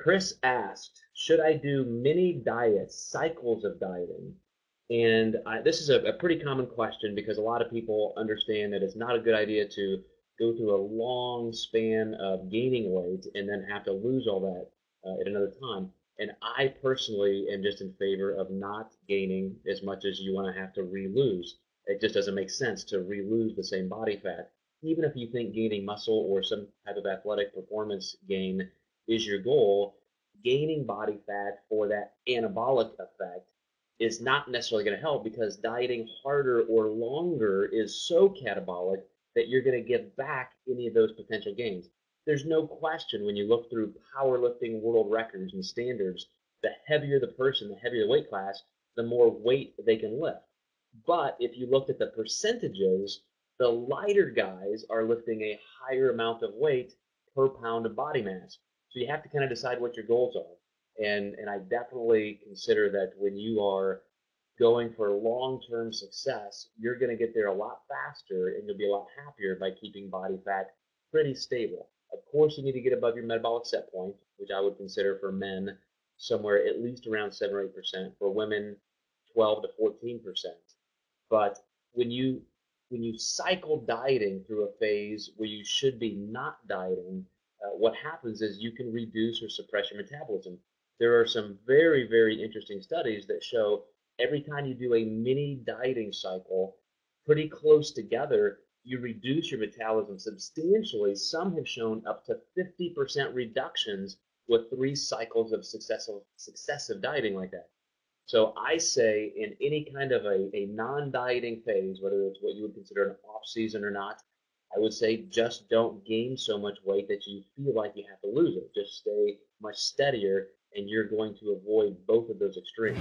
Chris asked, should I do mini diets, cycles of dieting? And this is a pretty common question because a lot of people understand that it's not a good idea to go through a long span of gaining weight and then have to lose all that at another time. And I personally am just in favor of not gaining as much as you want to have to re-lose. It just doesn't make sense to re-lose the same body fat. Even if you think gaining muscle or some type of athletic performance gain is your goal, gaining body fat for that anabolic effect is not necessarily going to help because dieting harder or longer is so catabolic that you're going to give back any of those potential gains. There's no question when you look through powerlifting world records and standards, the heavier the person, the heavier the weight class, the more weight they can lift. But if you looked at the percentages, the lighter guys are lifting a higher amount of weight per pound of body mass. So you have to kind of decide what your goals are. And I definitely consider that when you are going for long-term success, you're going to get there a lot faster and you'll be a lot happier by keeping body fat pretty stable. Of course, you need to get above your metabolic set point, which I would consider for men somewhere at least around 7 or 8%, for women 12 to 14%. But when you when you cycle dieting through a phase where you should be not dieting, what happens is you can reduce or suppress your metabolism. There are some very, very interesting studies that show every time you do a mini dieting cycle pretty close together, you reduce your metabolism substantially. Some have shown up to 50% reductions with 3 cycles of successive dieting like that. So I say in any kind of a non-dieting phase, whether it's what you would consider an off season or not, I would say just don't gain so much weight that you feel like you have to lose it. Just stay much steadier and you're going to avoid both of those extremes.